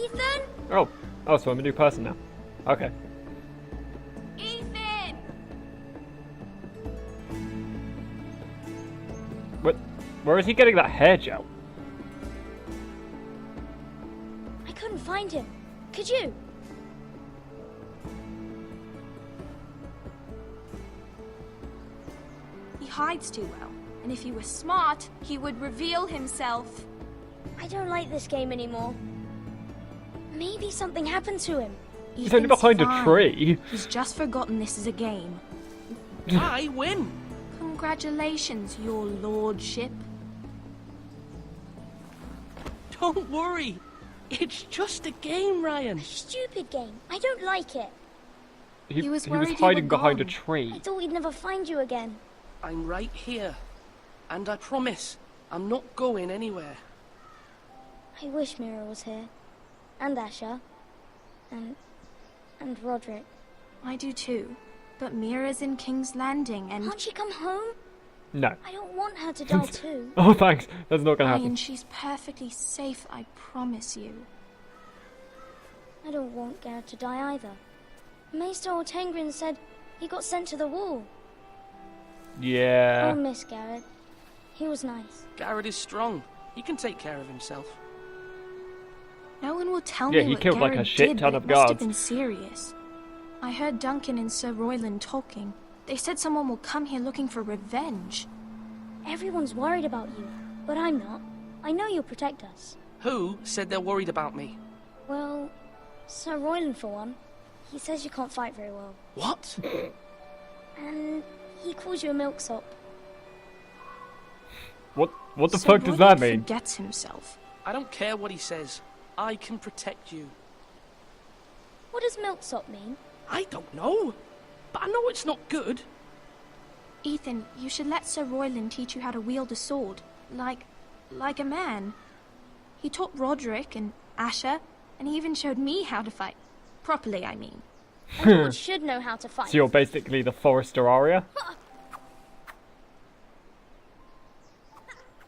Ethan? Oh, so I'm a new person now. Okay. Ethan! Where is he getting that hair gel? I couldn't find him. Could you? He hides too well, and if he were smart, he would reveal himself. I don't like this game anymore. Maybe something happened to him. He's only behind a tree. He's just forgotten this is a game. I win! Congratulations, your lordship. Don't worry. It's just a game, Ryan. Stupid game. I don't like it. He was He worried was you hiding were behind a gone. I tree. thought we'd never find you again. I'm right here. And I promise, I'm not going anywhere. I wish Mira was here. And Asher. And Roderick. I do too. But Mira's in King's Landing and... Can't she come home? No. I don't want her to die too. Oh, thanks. That's not gonna happen. Ryan, she's perfectly safe, I promise you. I don't want Garrett to die either. Maester Ortengrin said he got sent to the wall. Yeah. I'll miss Garrett. He was nice. Garrett is strong. He can take care of himself. No one will tell Yeah, me he what killed like a Garrett shit did, ton but of it must have guards. been serious. I heard Duncan and Sir Royland talking. They said someone will come here looking for revenge. Everyone's worried about you, but I'm not. I know you'll protect us. Who said they're worried about me? Well, Sir Royland for one. He says you can't fight very well. What? And he calls you a milksop. What the Sir fuck does that Royland mean? Forgets himself. I don't care what he says. I can protect you. What does milksop mean? I don't know. But I know it's not good. Ethan, you should let Sir Royland teach you how to wield a sword. Like a man. He taught Roderick and Asher, and he even showed me how to fight. Properly, I mean. Everyone should know how to fight. So you're basically the Forrester Aria?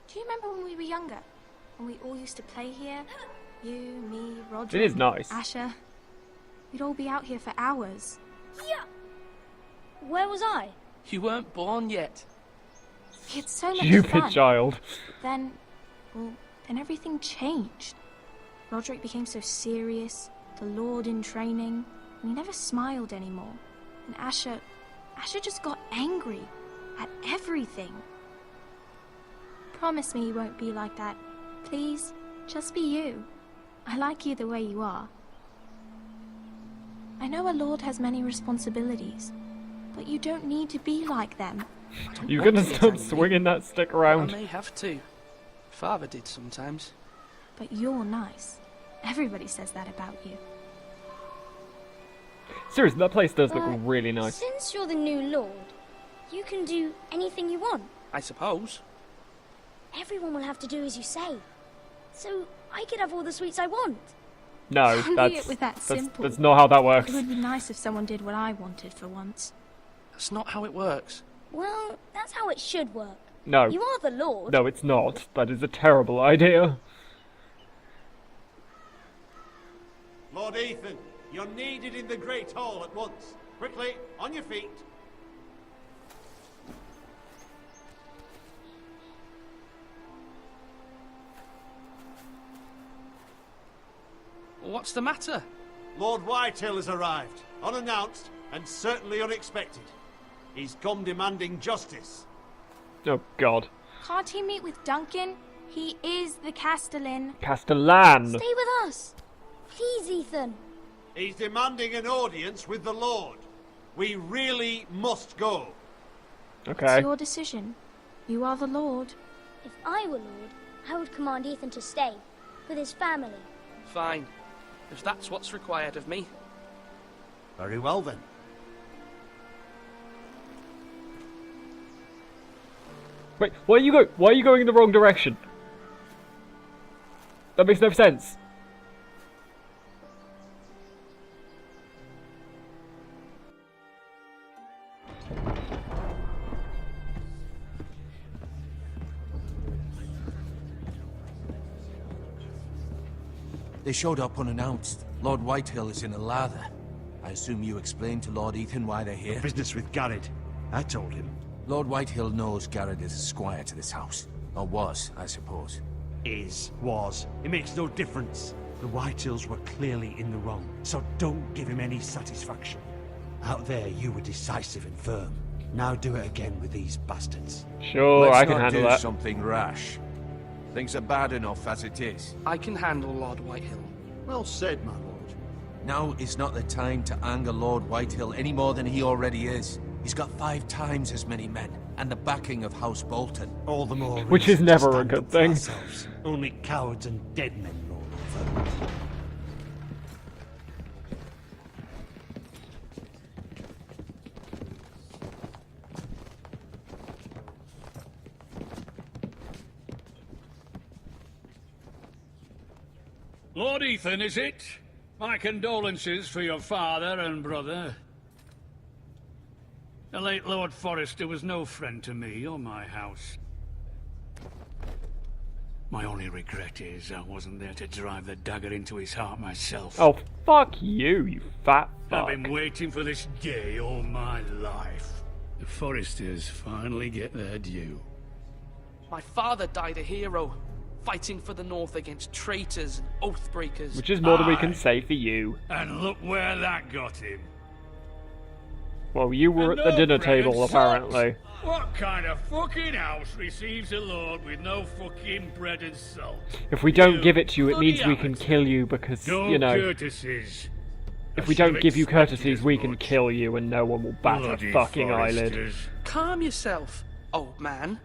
Do you remember when we were younger? When we all used to play here? You, me, Roderick, It is nice. Asher. We'd all be out here for hours. Yeah. Where was I? You weren't born yet. We had so much Stupid fun. child. Then everything changed. Roderick became so serious, the Lord in training, and he never smiled anymore. And Asher just got angry at everything. Promise me you won't be like that. Please, just be you. I like you the way you are. I know a lord has many responsibilities, but you don't need to be like them. You're gonna stop swinging that stick I around. may have to. Father did sometimes. But you're nice. Everybody says that about you. Seriously, that place does look But really nice. Since you're the new lord, you can do anything you want. I suppose. Everyone will have to do as you say. So I could have all the sweets I want. No, Can't be it with that simple. that's not how that works. It would be nice if someone did what I wanted for once. That's not how it works. Well, that's how it should work. No. You are the lord. No, it's not. That is a terrible idea. Lord Ethan, you're needed in the Great Hall at once. Quickly, on your feet. What's the matter? Lord Whitehill has arrived, unannounced and certainly unexpected. He's come demanding justice. Oh god. Can't he meet with Duncan? He is the Castellan. Castellan. Stay with us. Please, Ethan. He's demanding an audience with the Lord. We really must go. Okay. It's your decision. You are the Lord. If I were lord, I would command Ethan to stay with his family. Fine. If that's what's required of me. Very well then. Wait, why are you going in the wrong direction? That makes no sense. They showed up unannounced. Lord Whitehill is in a lather. I assume you explained to Lord Ethan why they're here? Business with Garrett. I told him. Lord Whitehill knows Garrett is a squire to this house. Or was, I suppose. Was. It makes no difference. The Whitehills were clearly in the wrong, so don't give him any satisfaction. Out there, you were decisive and firm. Now do it again with these bastards. Sure, Let's I can not handle do that. something rash. Things are bad enough as it is. I can handle Lord Whitehill. Well said, my lord. Now is not the time to anger Lord Whitehill any more than he already is. He's got 5 times as many men, and the backing of House Bolton. All the more Which is reason to never a stand good up for thing. ourselves. Only cowards and dead men roll over. Lord Ethan, is it? My condolences for your father and brother. The late Lord Forrester was no friend to me or my house. My only regret is I wasn't there to drive the dagger into his heart myself. Oh, fuck you, you fat I've fuck. been waiting for this day all my life. The Forresters finally get their due. My father died a hero, fighting for the North against traitors and oathbreakers. Which is more than we Aye. can say for you. And look where that got him. Well, you were And at the no dinner bread table, and apparently. salt. What kind of fucking house receives a lord with no fucking bread and salt? If we don't You give it to you, it means bloody we can amateur. kill you because, No you know, courtesies. if I we should don't have give you expected courtesies, as we can much. kill you and no one will bat a Bloody fucking eyelid. Forresters. Calm yourself, old man.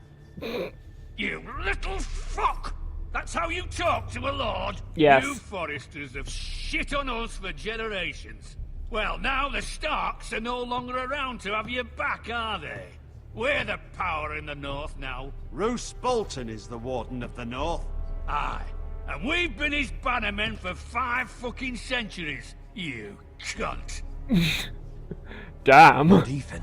You little fuck! That's how you talk to a lord? Yes. You Forresters have shit on us for generations. Well, now the Starks are no longer around to have your back, are they? We're the power in the north now. Roose Bolton is the Warden of the North. Aye. And we've been his bannermen for 5 fucking centuries. You cunt. Damn. Lord Ethan,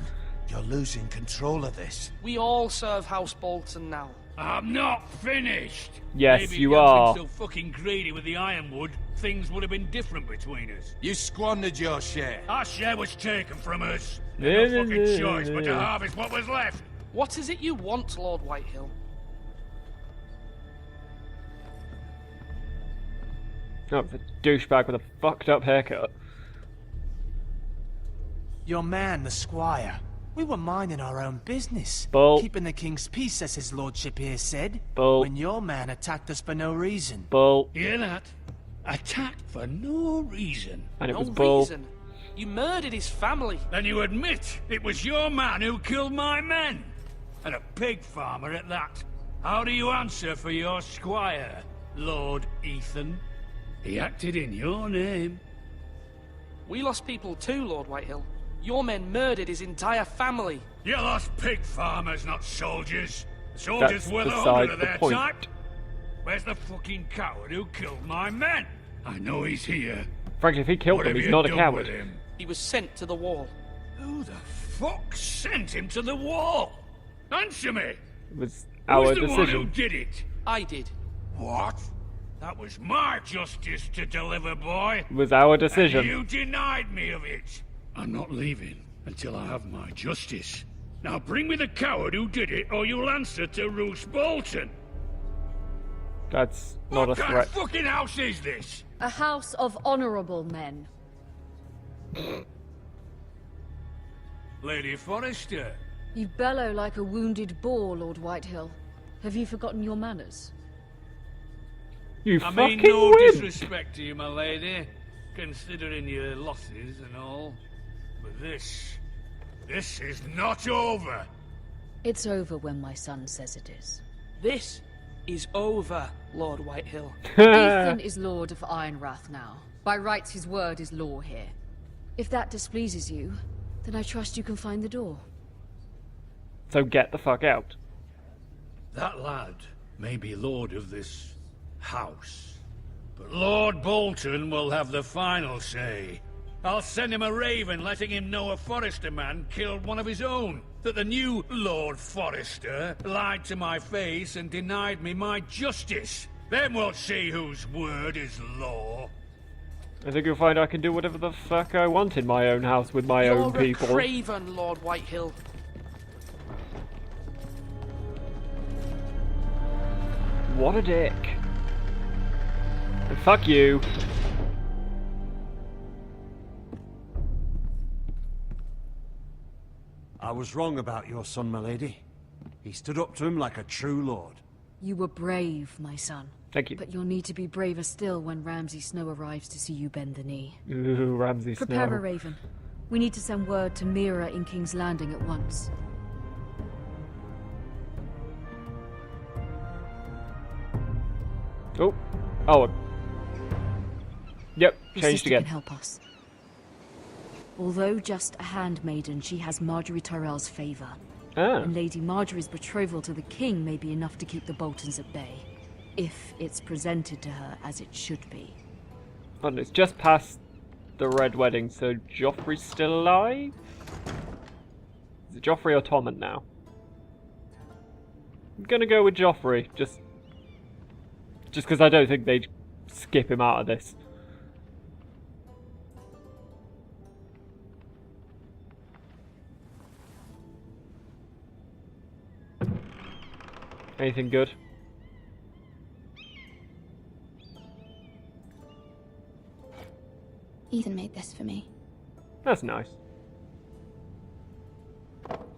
you're losing control of this. We all serve House Bolton now. I'm not finished. Yes, Maybe you if you hadn't are. been so fucking greedy with the ironwood, things would have been different between us. You squandered your share. Our share was taken from us. No, No no, fucking no, choice but to no. harvest what was left. What is it you want, Lord Whitehill? Oh, it's a douchebag with a fucked up haircut. Your man, the squire. We were minding our own business. Bull. Keeping the king's peace, as his lordship here said. Bull. When your man attacked us for no reason. Bull. Hear that? Attacked for no reason. And it No was bull. reason. You murdered his family. Then you admit it was your man who killed my men. And a pig farmer at that. How do you answer for your squire, Lord Ethan? He acted in your name. We lost people too, Lord Whitehill. Your men murdered his entire family. You lost pig farmers, not soldiers. Soldiers That's were the beside hundred of the their point. type. Where's the fucking coward who killed my men? I know he's here. Frankly, if he killed What them, have he's you not a done coward. with him? He was sent to the wall. Who the fuck sent him to the wall? Answer me! It was our Who's the one who decision. did it? I did. What? That was my justice to deliver, boy. It was our And decision. you denied me of it. I'm not leaving until I have my justice. Now bring me the coward who did it, or you'll answer to Roose Bolton. That's not a What kind threat. of fucking house is this? A house of honourable men. Lady Forrester. You bellow like a wounded boar, Lord Whitehill. Have you forgotten your manners? You I fucking mean no win! disrespect to you, my lady, considering your losses and all. But this is not over. It's over when my son says it is. This is over, Lord Whitehill. Ethan is Lord of Ironrath now. By rights, his word is law here. If that displeases you, then I trust you can find the door. So get the fuck out. That lad may be lord of this house, but Lord Bolton will have the final say. I'll send him a raven letting him know a Forrester man killed one of his own. That the new Lord Forrester lied to my face and denied me my justice. Then we'll see whose word is law. I think you'll find I can do whatever the fuck I want in my own house with my own people. You're a craven, Lord Whitehill. What a dick. And fuck you. I was wrong about your son, my lady. He stood up to him like a true lord. You were brave, my son. Thank you. But you'll need to be braver still when Ramsay Snow arrives to see you bend the knee. Ooh, Ramsay Snow. Prepare a raven. We need to send word to Mira in King's Landing at once. Oh. Oh. Yep, Your changed sister again. can help us. Although just a handmaiden, she has Marjorie Tyrell's favour. Ah. And Lady Marjorie's betrothal to the king may be enough to keep the Boltons at bay. If it's presented to her as it should be. And it's just past the Red Wedding, so Joffrey's still alive? Is it Joffrey or Tommen now? I'm gonna go with Joffrey, just because I don't think they'd skip him out of this. Anything good? Ethan made this for me. That's nice.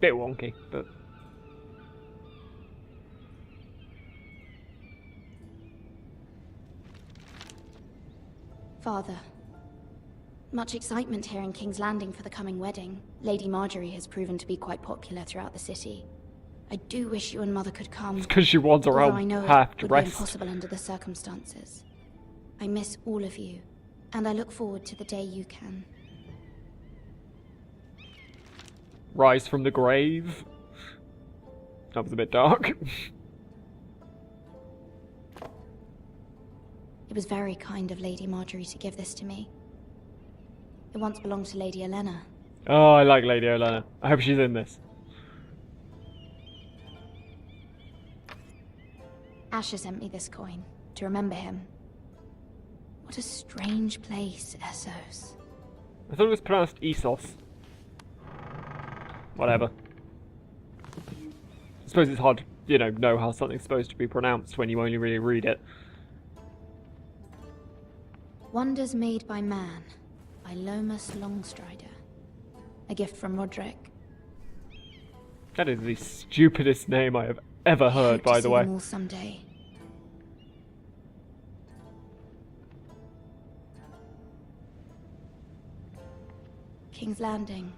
Bit wonky, but... Father, much excitement here in King's Landing for the coming wedding. Lady Marjorie has proven to be quite popular throughout the city. I do wish you and Mother could come. It's because she wants her although I own know half it would be dressed. impossible under the circumstances. I miss all of you, and I look forward to the day you can. Rise from the grave. That was a bit dark. It was very kind of Lady Marjorie to give this to me. It once belonged to Lady Olenna. Oh, I like Lady Olenna. I hope she's in this. Asher sent me this coin to remember him. What a strange place, Essos. I thought it was pronounced Essos. Whatever. I suppose it's hard to, know how something's supposed to be pronounced when you only really read it. Wonders Made by Man, by Lomas Longstrider. A gift from Roderick. That is the stupidest name I have ever heard, by the way. Them all someday. King's Landing.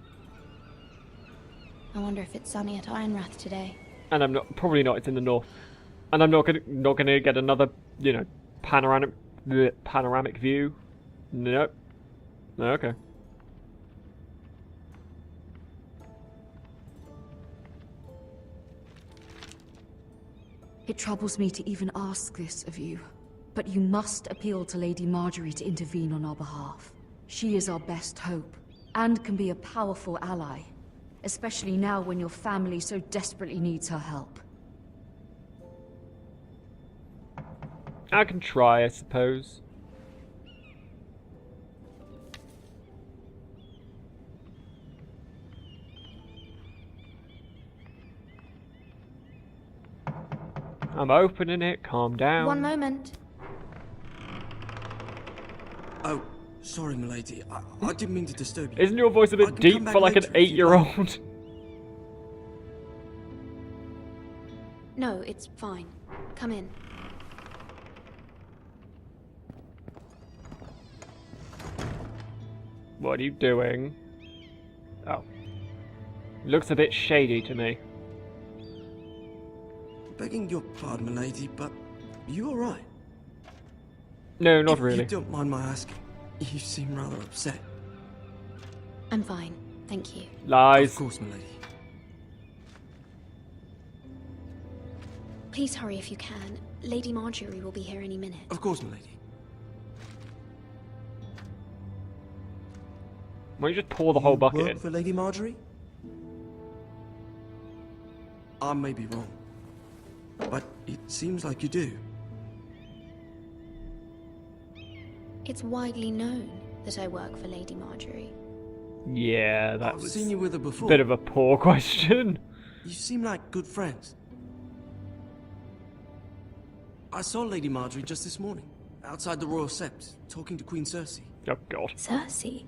I wonder if it's sunny at Ironrath today. And I'm not, probably not. It's in the north, and I'm not gonna get another, panoramic view. Nope. No, okay. It troubles me to even ask this of you, but you must appeal to Lady Marjorie to intervene on our behalf. She is our best hope, and can be a powerful ally, especially now when your family so desperately needs her help. I can try, I suppose. I'm opening it, calm down. One moment. Oh, sorry, milady. I didn't mean to disturb you. Isn't your voice a bit deep for like an 8-year-old? No, it's fine. Come in. What are you doing? Oh. Looks a bit shady to me. Begging your pardon, milady, but you alright? No, not if really. You don't mind my asking. You seem rather upset. I'm fine, thank you. Lies. Of course, milady. Please hurry if you can. Lady Marjorie will be here any minute. Of course, milady. Why don't you just pour the whole bucket work in? for Lady Marjorie? I may be wrong, but it seems like you do. It's widely known that I work for Lady Marjorie. Yeah, that I've was seen you with her a before. bit of a poor question. You seem like good friends. I saw Lady Marjorie just this morning, outside the Royal Sept, talking to Queen Cersei. Oh god. Cersei?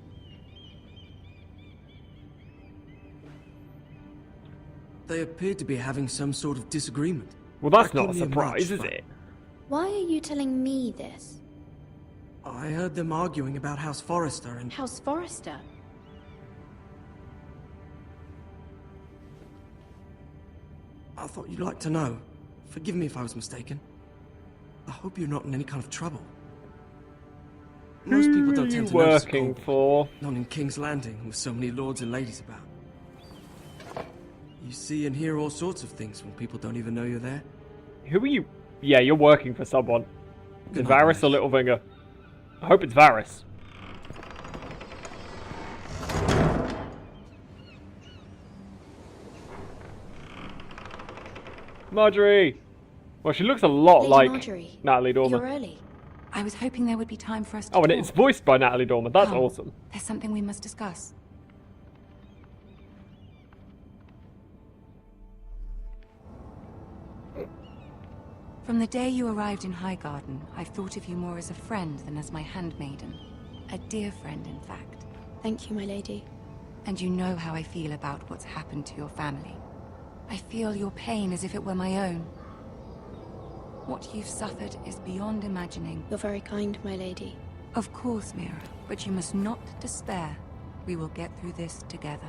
They appeared to be having some sort of disagreement. Well, that's I not a couldn't hear surprise, much, is but it? Why are you telling me this? I heard them arguing about House Forrester and... House Forrester? I thought you'd like to know. Forgive me if I was mistaken. I hope you're not in any kind of trouble. Most people don't tend to notice a working cold, for? not in King's Landing with so many lords and ladies about. You see and hear all sorts of things when people don't even know you're there. Who are you? Yeah, you're working for someone. Is Good it night, Varys or guys. Littlefinger? I hope it's Varys. Marjorie! Well, she looks a lot Lady like Marjorie, Natalie Dormer. You're early. I was hoping there would be time for us to Oh, and talk. it's voiced by Natalie Dormer. That's Come, awesome. There's something we must discuss. From the day you arrived in Highgarden, I've thought of you more as a friend than as my handmaiden. A dear friend, in fact. Thank you, my lady. And you know how I feel about what's happened to your family. I feel your pain as if it were my own. What you've suffered is beyond imagining. You're very kind, my lady. Of course, Mira, but you must not despair. We will get through this together.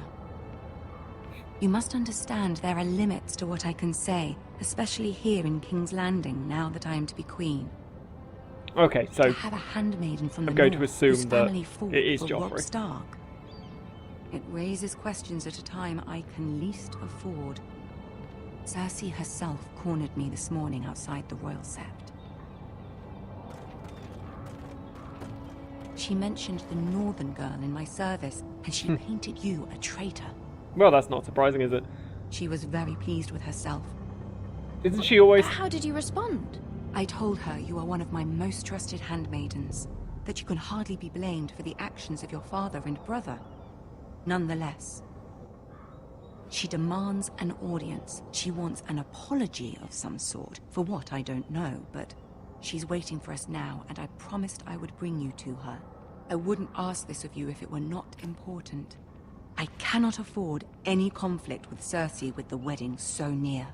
You must understand there are limits to what I can say, especially here in King's Landing, now that I am to be queen. Okay, so To have a handmaiden from I'm the going to north assume whose that family fought it is for Joffrey. Robb Stark. It raises questions at a time I can least afford. Cersei herself cornered me this morning outside the Royal Sept. She mentioned the Northern girl in my service, and she painted you a traitor. Well, that's not surprising, is it? She was very pleased with herself. Isn't she always... How did you respond? I told her you are one of my most trusted handmaidens, that you can hardly be blamed for the actions of your father and brother. Nonetheless, she demands an audience. She wants an apology of some sort, for what I don't know, but she's waiting for us now, and I promised I would bring you to her. I wouldn't ask this of you if it were not important. I cannot afford any conflict with Cersei with the wedding so near.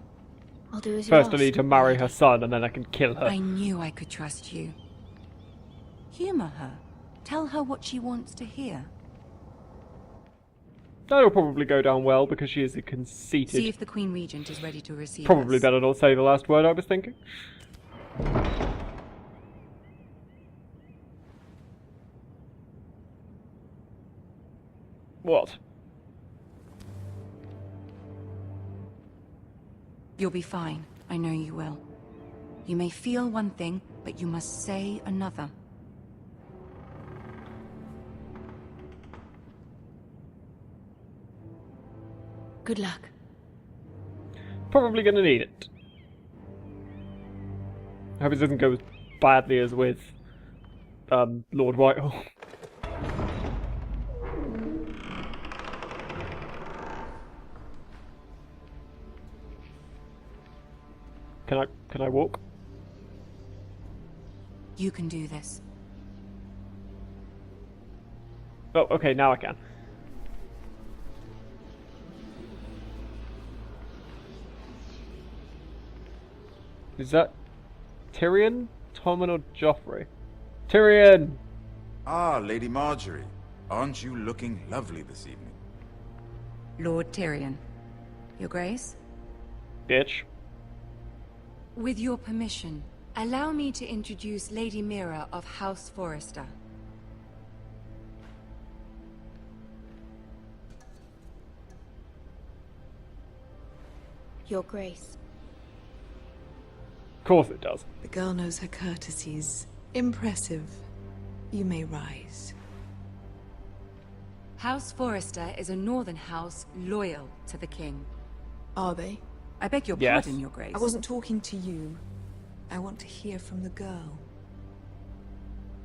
I'll do as you First I ask. need to marry her son, and then I can kill her. I knew I could trust you. Humor her. Tell her what she wants to hear. That'll probably go down well, because she is a conceited... See if the Queen Regent is ready to receive Probably us. better not say the last word I was thinking. What? You'll be fine. I know you will. You may feel one thing, but you must say another. Good luck. Probably gonna need it. I hope it doesn't go as badly as with Lord Whitehall. Can I walk? You can do this. Oh, okay, now I can. Is that Tyrion, Tommen, or Joffrey? Tyrion! Ah, Lady Marjorie. Aren't you looking lovely this evening? Lord Tyrion. Your Grace? Bitch. With your permission, allow me to introduce Lady Mira of House Forrester. Your Grace. Of course it does. The girl knows her courtesies. Impressive. You may rise. House Forrester is a northern house loyal to the king. Are they? I beg your Yes. pardon, Your Grace. I wasn't talking to you. I want to hear from the girl.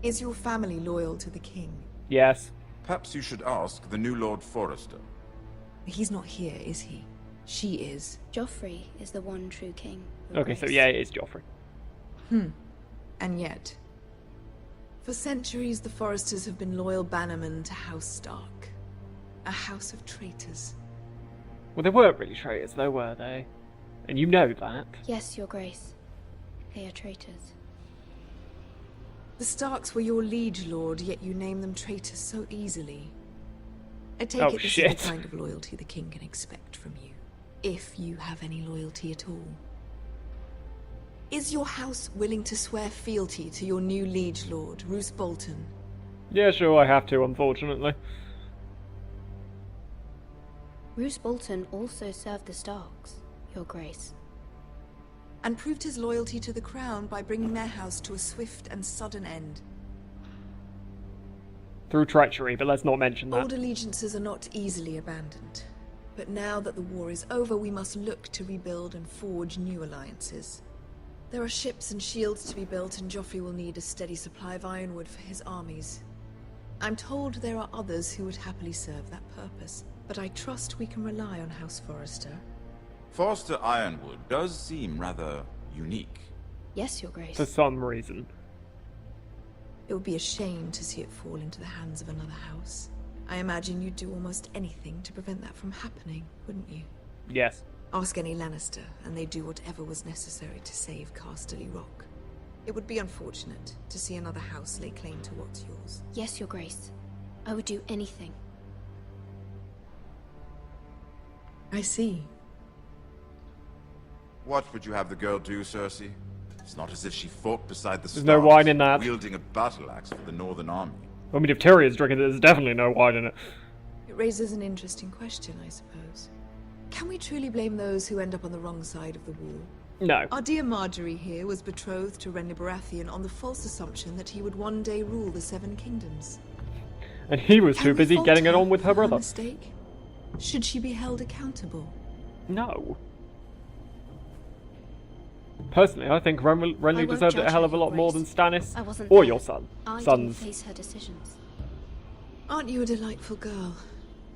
Is your family loyal to the king? Yes. Perhaps you should ask the new Lord Forrester. He's not here, is he? She is. Joffrey is the one true king. Okay, so yeah, it is Joffrey. And yet, for centuries the Forresters have been loyal bannermen to House Stark. A house of traitors. Well, they weren't really traitors, though, were they? And you know that. Yes, your grace. They are traitors. The Starks were your liege lord, yet you name them traitors so easily. I take Oh, it this shit. is the kind of loyalty the king can expect from you. If you have any loyalty at all. Is your house willing to swear fealty to your new liege lord, Roose Bolton? Yeah, sure, I have to, unfortunately. Roose Bolton also served the Starks, your grace. And proved his loyalty to the crown by bringing their house to a swift and sudden end. Through treachery, but let's not mention that. Old allegiances are not easily abandoned. But now that the war is over, we must look to rebuild and forge new alliances. There are ships and shields to be built, and Joffrey will need a steady supply of ironwood for his armies. I'm told there are others who would happily serve that purpose, but I trust we can rely on House Forrester. Forrester Ironwood does seem rather unique. Yes, your grace. For some reason. It would be a shame to see it fall into the hands of another house. I imagine you'd do almost anything to prevent that from happening, wouldn't you? Yes. Ask any Lannister, and they'd do whatever was necessary to save Casterly Rock. It would be unfortunate to see another house lay claim to what's yours. Yes, your grace. I would do anything. I see. What would you have the girl do, Cersei? It's not as if she fought beside the There's no wine in that. wielding a battle axe for the Northern Army. I mean, if Tyrion's drinking it, there's definitely no wine in it. It raises an interesting question, I suppose. Can we truly blame those who end up on the wrong side of the wall? No. Our dear Marjorie here was betrothed to Renly Baratheon on the false assumption that he would one day rule the Seven Kingdoms. And he was Can too we busy fault getting it her on with her for brother. Mistake? Should she be held accountable? No. Personally, I think Renly deserved it a hell of a lot more than Stannis I wasn't or there. your son. I didn't Sons. face her decisions. Aren't you a delightful girl?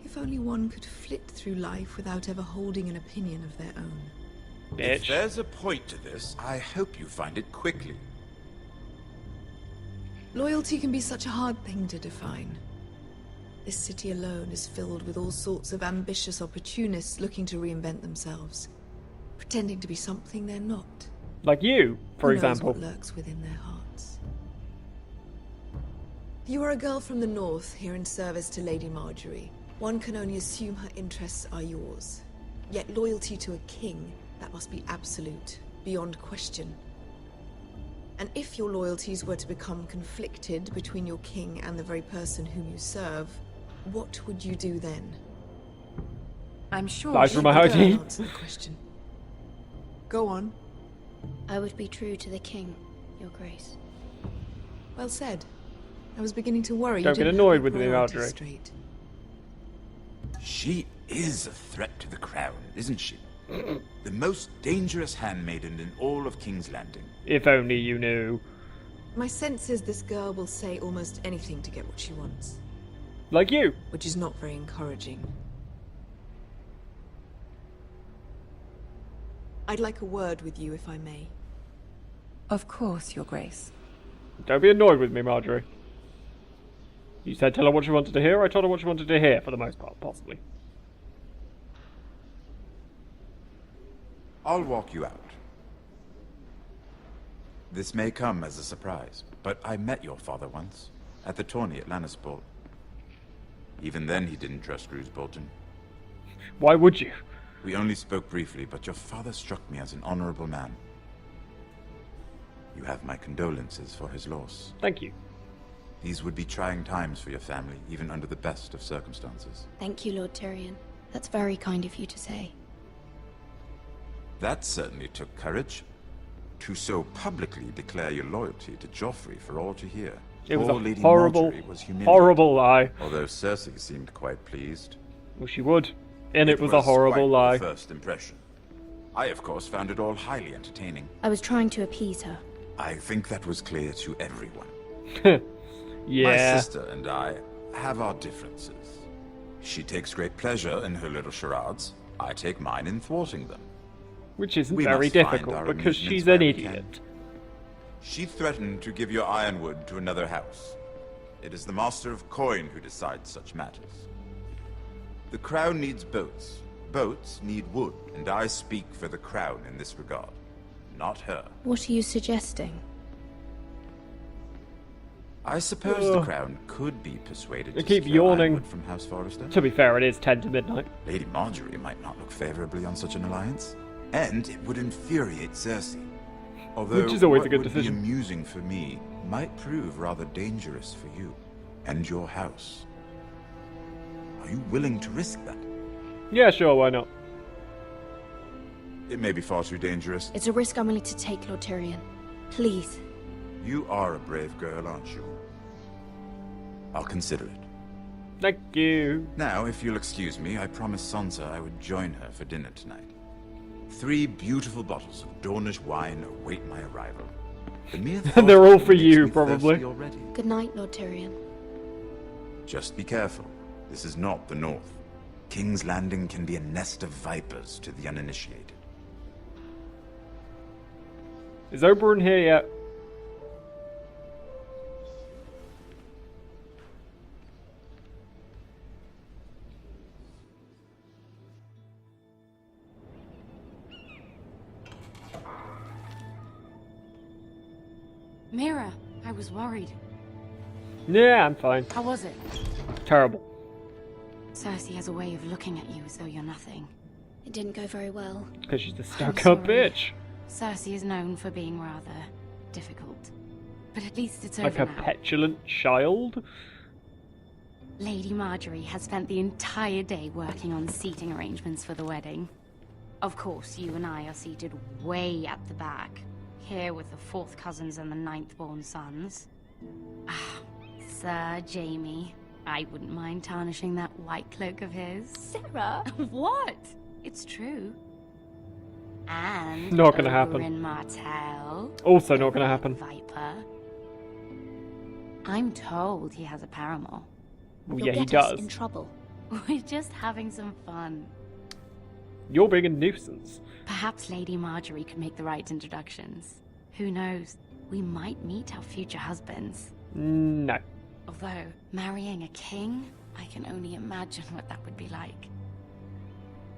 If only one could flit through life without ever holding an opinion of their own. Bitch. If there's a point to this, I hope you find it quickly. Loyalty can be such a hard thing to define. This city alone is filled with all sorts of ambitious opportunists looking to reinvent themselves, pretending to be something they're not. Like you, for Who knows example. what lurks within their hearts. You are a girl from the north, here in service to Lady Marjorie. One can only assume her interests are yours. Yet loyalty to a king, that must be absolute, beyond question. And if your loyalties were to become conflicted between your king and the very person whom you serve, what would you do then? I'm sure Lies she from my would ID. Answer the question. Go on. I would be true to the king, your grace. Well said. I was beginning to worry Don't you get didn't annoyed have with your me, priorities Marjorie. straight. She is a threat to the crown, isn't she? The most dangerous handmaiden in all of King's Landing. If only you knew. My sense is this girl will say almost anything to get what she wants. Like you. Which is not very encouraging. I'd like a word with you, if I may. Of course, Your Grace. Don't be annoyed with me, Marjorie. You said tell her what she wanted to hear, I told her what she wanted to hear, for the most part, possibly. I'll walk you out. This may come as a surprise, but I met your father once, at the tourney at Lannisport. Even then he didn't trust Roose Bolton. Why would you? We only spoke briefly, but your father struck me as an honorable man. You have my condolences for his loss. Thank you. These would be trying times for your family, even under the best of circumstances. Thank you, Lord Tyrion. That's very kind of you to say. That certainly took courage. To so publicly declare your loyalty to Joffrey for all to hear. It was Poor a Lady horrible, Marjorie was humiliated, horrible lie. Although Cersei seemed quite pleased. Well, she would. And it was a horrible quite lie. the first impression. I, of course, found it all highly entertaining. I was trying to appease her. I think that was clear to everyone. Yeah. My sister and I have our differences. She takes great pleasure in her little charades. I take mine in thwarting them. Which isn't We very must find difficult, our because amusements she's where an we idiot. can. She threatened to give your ironwood to another house. It is the Master of Coin who decides such matters. The crown needs boats. Boats need wood, and I speak for the crown in this regard, not her. What are you suggesting? I suppose the crown could be persuaded I to keep secure yawning. ironwood from House Forrester. To be fair, it is 10 to midnight. Lady Marjorie might not look favorably on such an alliance, and it would infuriate Cersei. Although Which is always what a good would decision. be amusing for me might prove rather dangerous for you and your house. Are you willing to risk that? Yeah, sure, why not? It may be far too dangerous. It's a risk I'm willing to take, Lord Tyrion. Please. You are a brave girl, aren't you? I'll consider it. Thank you. Now, if you'll excuse me, I promised Sansa I would join her for dinner tonight. 3 beautiful bottles of Dornish wine await my arrival. The mere thought They're all of it for makes you, me probably. thirsty already. Good night, Lord Tyrion. Just be careful. This is not the North. King's Landing can be a nest of vipers to the uninitiated. Is Oberyn here yet? Mira, I was worried. Yeah, I'm fine. How was it? Terrible. Cersei has a way of looking at you as though you're nothing. It didn't go very well. Because she's a I'm stuck-up sorry. bitch. Cersei is known for being rather difficult. But at least it's Like over a now. petulant child. Lady Marjorie has spent the entire day working on seating arrangements for the wedding. Of course, you and I are seated way at the back, here with the 4th cousins and the 9th-born sons. Ah, Sir Jaime. I wouldn't mind tarnishing that white cloak of his. Sarah! What? It's true. And Not gonna happen. Oberyn Martell. Also not gonna happen. Viper. I'm told he has a paramour. Oh, You'll yeah, he get us does. in trouble. We're just having some fun. You're being a nuisance. Perhaps Lady Marjorie could make the right introductions. Who knows? We might meet our future husbands. No. Although, marrying a king, I can only imagine what that would be like.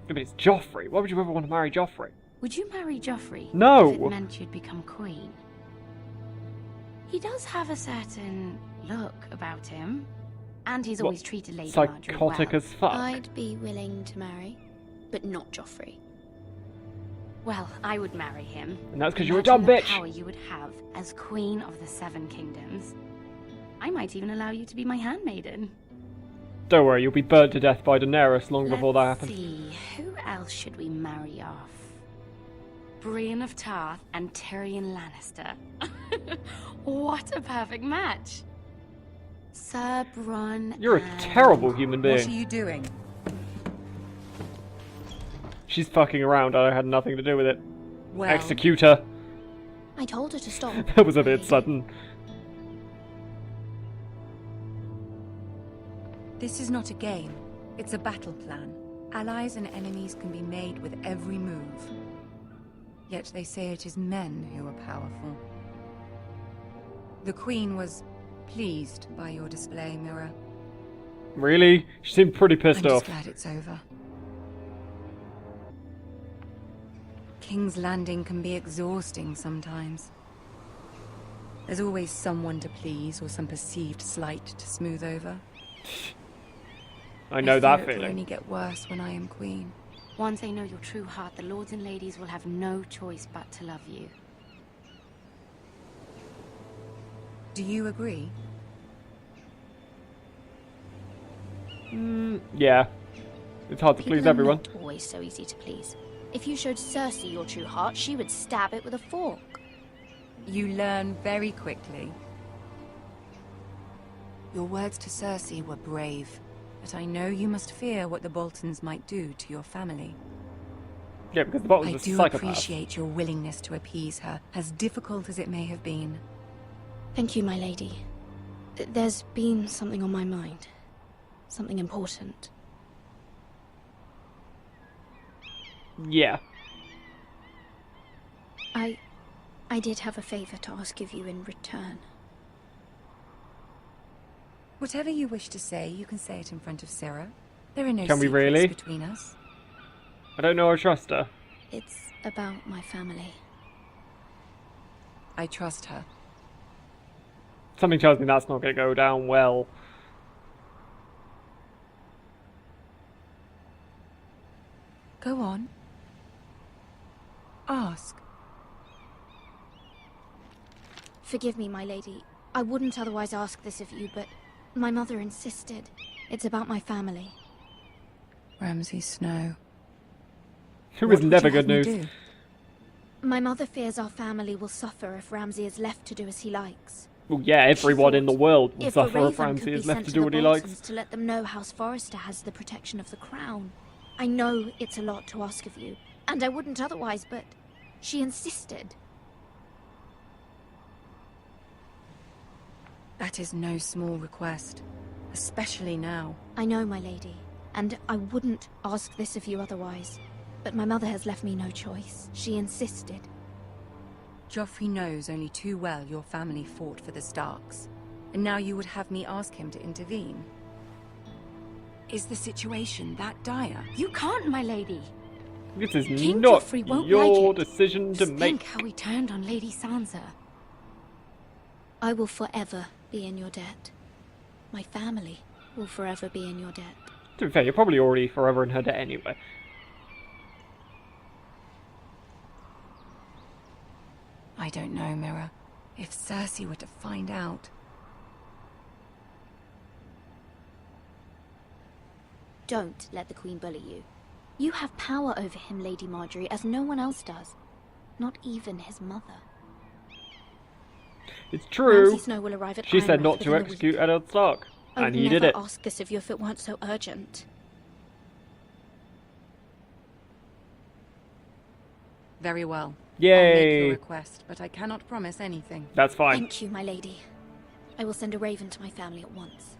Yeah, but it's Joffrey. Why would you ever want to marry Joffrey? Would you marry Joffrey? No. If it meant you'd become queen? He does have a certain look about him. And he's always treated Lady Marjorie Psychotic well. as fuck. I'd be willing to marry, but not Joffrey. Well, I would marry him. And that's because you're a Imagine dumb the bitch. power you would have as Queen of the 7 Kingdoms. I might even allow you to be my handmaiden. Don't worry, you'll be burnt to death by Daenerys long before that Let's happens. see, who else should we marry off? Brienne of Tarth and Tyrion Lannister. What a perfect match. Sir Bronn You're a and... terrible human being. What are you doing? She's fucking around. I had nothing to do with it. Well- Execute her. I told her to stop. That was a bit sudden. This is not a game. It's a battle plan. Allies and enemies can be made with every move. Yet they say it is men who are powerful. The Queen was pleased by your display, Mira. Really? She seemed pretty pissed I'm off. just glad it's over. King's Landing can be exhausting sometimes. There's always someone to please or some perceived slight to smooth over. I know that fear it will feeling. only get worse when I am queen. Once they know your true heart, the lords and ladies will have no choice but to love you. Do you agree? Yeah. It's hard to People please are everyone. not always so easy to please. If you showed Cersei your true heart, she would stab it with a fork. You learn very quickly. Your words to Cersei were brave, but I know you must fear what the Boltons might do to your family. Yeah, because the Bolton's I a do psychopath. appreciate your willingness to appease her, as difficult as it may have been. Thank you, my lady. There's been something on my mind. Something important. Yeah. I did have a favor to ask of you in return. Whatever you wish to say, you can say it in front of Sarah. There are no Can we secrets really? between us. I don't know I trust her. It's about my family. I trust her. Something tells me that's not going to go down well. Go on. Ask. Forgive me, my lady. I wouldn't otherwise ask this of you, but my mother insisted. It's about my family. Ramsay Snow. It was never good news. Do? My mother fears our family will suffer if Ramsay is left to do as he likes. Well, yeah, everyone in the world will If suffer a if raven Ramsay could be is left sent to to do the what he Boltons likes. to let them know House Forrester has the protection of the crown. I know it's a lot to ask of you, and I wouldn't otherwise, but she insisted. That is no small request, especially now. I know, my lady, and I wouldn't ask this of you otherwise. But my mother has left me no choice. She insisted. Joffrey knows only too well your family fought for the Starks, and now you would have me ask him to intervene. Is the situation that dire? You can't, my lady. This is King not Joffrey won't your like it. decision to Just make. think how he turned on Lady Sansa. I will forever be in your debt. My family will forever be in your debt. To be fair, you're probably already forever in her debt anyway. I don't know, Mira. If Cersei were to find out... Don't let the Queen bully you. You have power over him, Lady Marjorie, as no one else does. Not even his mother. It's true. Ramsay Snow will arrive at She said Ironrath not to within a execute week. Eddard Stark, I would and he did never it. ask this of you if it weren't so urgent. Very well. Yay. I'll make your request, but I cannot promise anything. That's fine. Thank you, my lady. I will send a raven to my family at once.